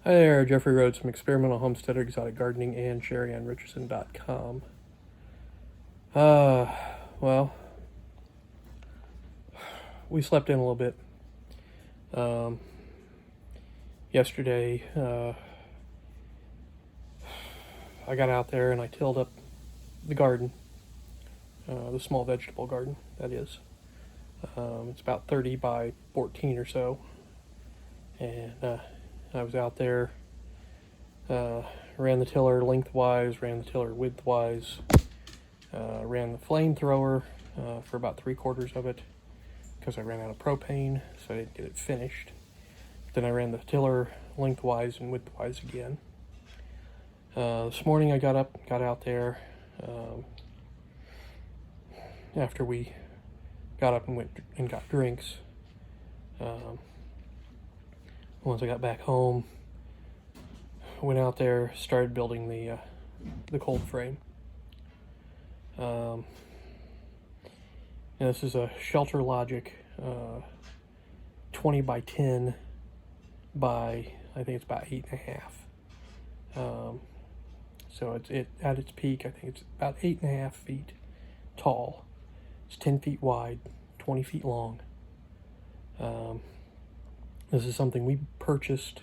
Hi there, Jeffrey Rhoades from Experimental Homesteader Exotic Gardening and Sheri on Richerson.com. Well, we slept in a little bit. Yesterday, I got out there and I tilled up the garden, the small vegetable garden, that is. It's about 30 by 14 or so. And I was out there, ran the tiller lengthwise, ran the tiller widthwise, ran the flamethrower for about 3/4 of it because I ran out of propane, so I didn't get it finished. Then I ran the tiller lengthwise and widthwise again. This morning I got out there after we got up and went and got drinks. Once I got back home, went out there, started building the cold frame. And this is a Shelter Logic 20 by 10 by, I think it's about 8.5. So it at its peak, I think it's about 8.5 feet tall. It's 10 feet wide, 20 feet long. This is something we purchased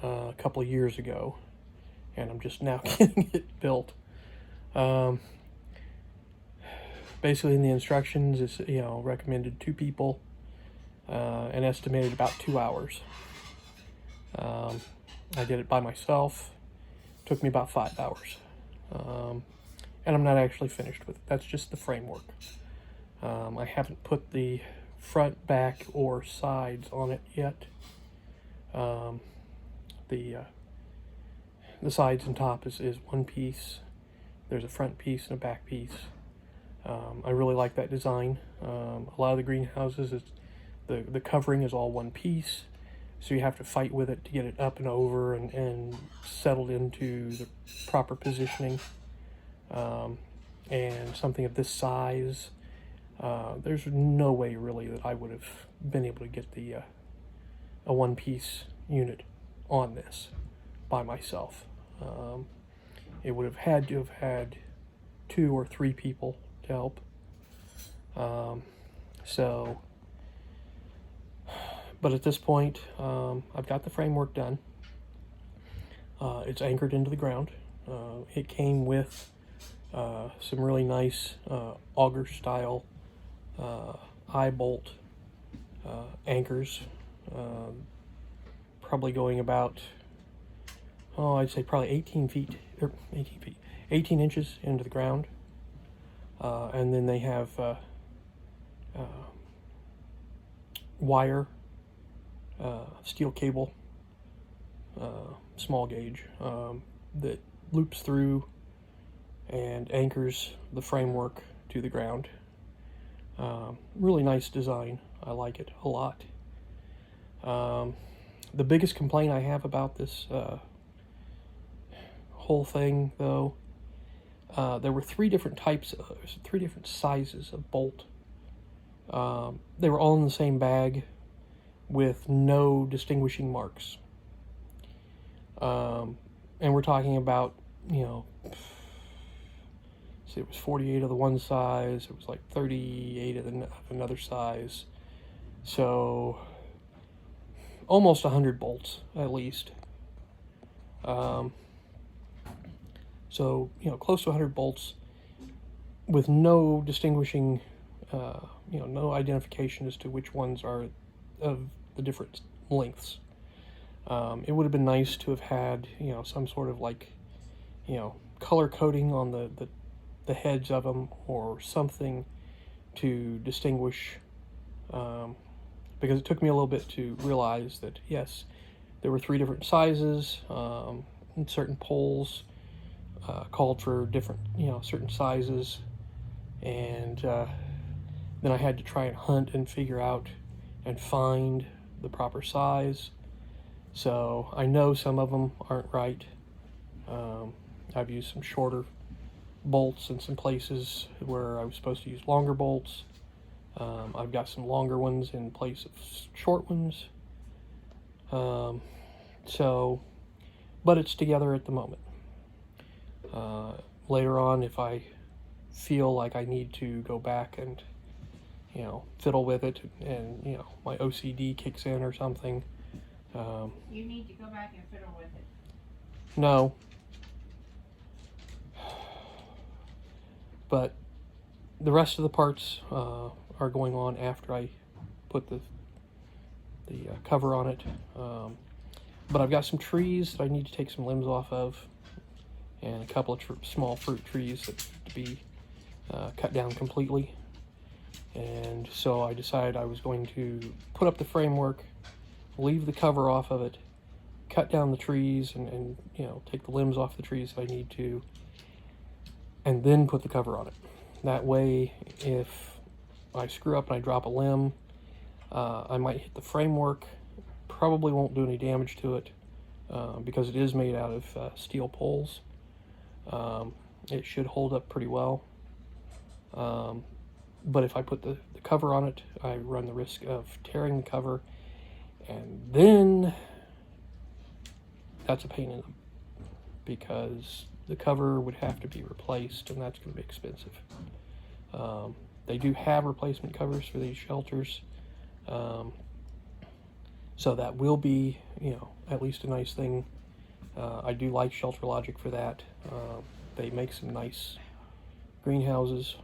a couple of years ago, and I'm just now getting it built. Basically, in the instructions, it's recommended 2 people, and estimated about 2 hours. I did it by myself. Took me about 5 hours, and I'm not actually finished with it. That's just the framework. I haven't put the front, back, or sides on it yet. The sides and top is one piece. There's a front piece and a back piece. I really like that design. A lot of the greenhouses, the covering is all one piece, so you have to fight with it to get it up and over and settled into the proper positioning. And something of this size, there's no way really that I would have been able to get a one-piece unit on this by myself. It would have had to have had 2 or 3 people to help. But at this point, I've got the framework done. It's anchored into the ground. It came with some really nice auger style eye bolt anchors, probably going about, I'd say probably 18 inches into the ground. And then they have wire, steel cable, small gauge, that loops through and anchors the framework to the ground. Really nice design. I like it a lot. The biggest complaint I have about this whole thing, though, there were 3 different sizes of bolt. They were all in the same bag with no distinguishing marks. And we're talking about, it was 48 of the one size, it was like 38 of another size. So almost 100 bolts at least. So, close to 100 bolts with no distinguishing, no identification as to which ones are of the different lengths. It would have been nice to have had, some sort of color coding on the heads of them or something to distinguish, because it took me a little bit to realize that, yes, there were 3 different sizes, and certain poles called for different, certain sizes, and then I had to try and hunt and figure out and find the proper size. So I know some of them aren't right. I've used some shorter bolts in some places where I was supposed to use longer bolts. I've got some longer ones in place of short ones. So but it's together at the moment. Later on, if I feel like I need to go back and, fiddle with it, and, my OCD kicks in or something. You need to go back and fiddle with it. No. But the rest of the parts are going on after I put the cover on it. But I've got some trees that I need to take some limbs off of, and a couple of small fruit trees that need to be cut down completely. And so I decided I was going to put up the framework, leave the cover off of it, cut down the trees, and take the limbs off the trees if I need to, and then put the cover on it. That way, if I screw up and I drop a limb, I might hit the framework. Probably won't do any damage to it because it is made out of steel poles. It should hold up pretty well. But if I put the cover on it, I run the risk of tearing the cover, and then that's a pain in the, because the cover would have to be replaced, and that's going to be expensive. They do have replacement covers for these shelters, so that will be, at least a nice thing. I do like Shelter Logic for that. They make some nice greenhouses,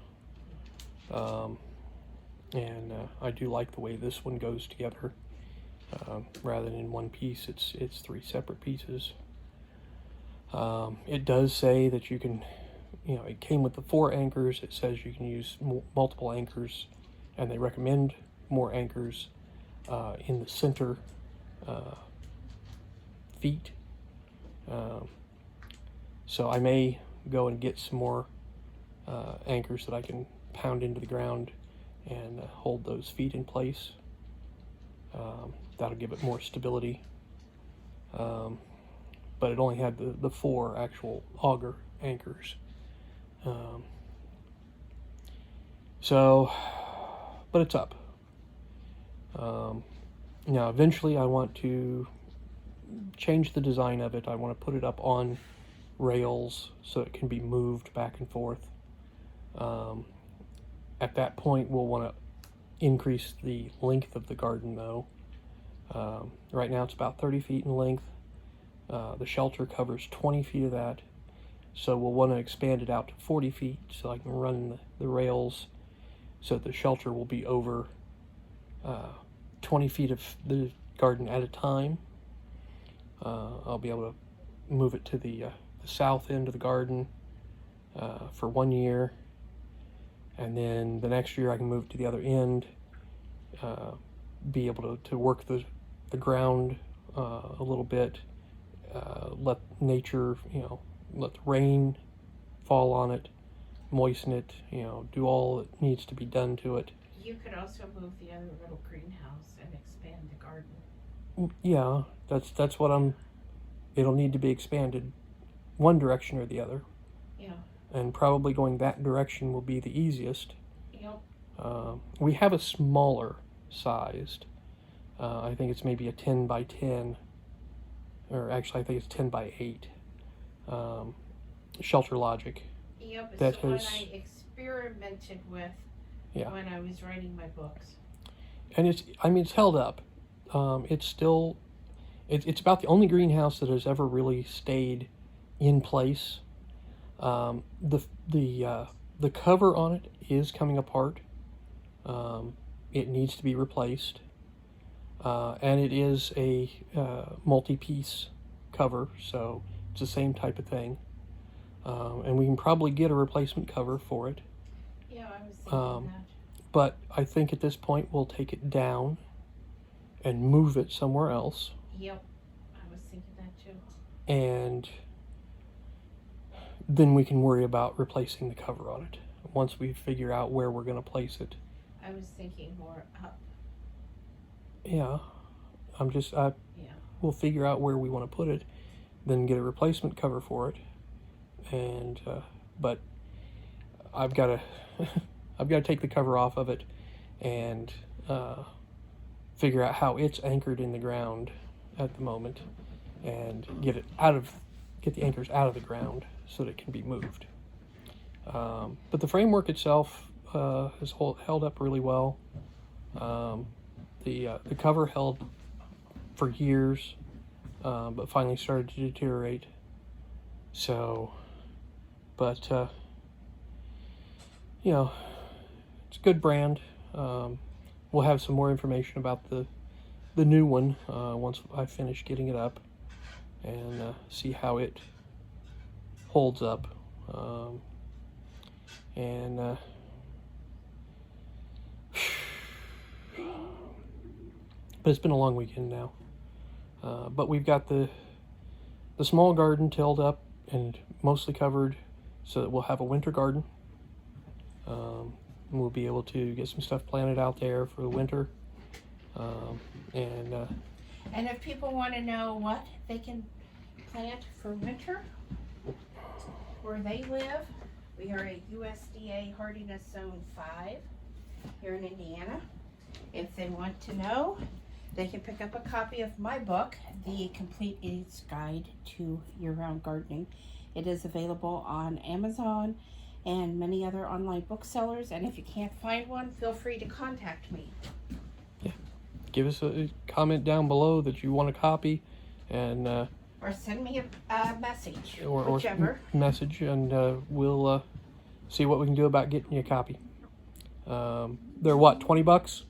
and I do like the way this one goes together. Rather than in one piece, it's three separate pieces. It does say that you can, it came with the 4 anchors. It says you can use multiple anchors, and they recommend more anchors in the center feet. So I may go and get some more anchors that I can pound into the ground and hold those feet in place. That'll give it more stability. But it only had the 4 actual auger anchors. But it's up. Now eventually I want to change the design of it. I want to put it up on rails so it can be moved back and forth. At that point we'll want to increase the length of the garden though. Right now it's about 30 feet in length. The shelter covers 20 feet of that, so we'll want to expand it out to 40 feet so I can run the rails so the shelter will be over 20 feet of the garden at a time. I'll be able to move it to the south end of the garden for 1 year, and then the next year I can move it to the other end, be able to work the ground a little bit, let nature, let the rain fall on it, moisten it, do all that needs to be done to it. You could also move the other little greenhouse and expand the garden. Yeah, that's what it'll need to be expanded one direction or the other. Yeah. And probably going that direction will be the easiest. Yep. We have a smaller sized, I think it's maybe a 10 by 10, or actually I think it's 10 by 8, Shelter Logic. Yep, that it's has, what I experimented with when I was writing my books. And it's held up. It's still, it's about the only greenhouse that has ever really stayed in place. The cover on it is coming apart. It needs to be replaced. And it is a multi-piece cover, so it's the same type of thing. And we can probably get a replacement cover for it. Yeah, I was thinking that. But I think at this point we'll take it down and move it somewhere else. Yep, I was thinking that too. And then we can worry about replacing the cover on it once we figure out where we're going to place it. I was thinking more up. Yeah, we'll figure out where we want to put it, then get a replacement cover for it. And but I've got to I've got to take the cover off of it and figure out how it's anchored in the ground at the moment. and get the anchors out of the ground so that it can be moved. But the framework itself has held up really well. The cover held for years, but finally started to deteriorate. So, but you know, it's a good brand. We'll have some more information about the new one once I finish getting it up and see how it holds up. But it's been a long weekend now. But we've got the small garden tilled up and mostly covered so that we'll have a winter garden. We'll be able to get some stuff planted out there for the winter. And if people want to know what they can plant for winter where they live, we are a USDA Hardiness Zone 5 here in Indiana. If they want to know, they can pick up a copy of my book, The Complete Idiot's Guide to Year-Round Gardening. It is available on Amazon and many other online booksellers, and if you can't find one, feel free to contact me. Yeah, give us a comment down below that you want a copy, and or send me a message, whichever. Message, and we'll see what we can do about getting you a copy. They're what, $20?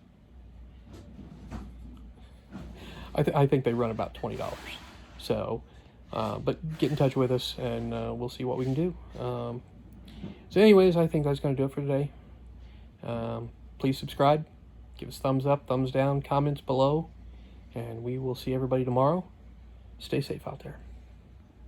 I think they run about $20. So, but get in touch with us, and we'll see what we can do. So anyways, I think that's going to do it for today. Please subscribe, give us thumbs up, thumbs down, comments below, and we will see everybody tomorrow. Stay safe out there.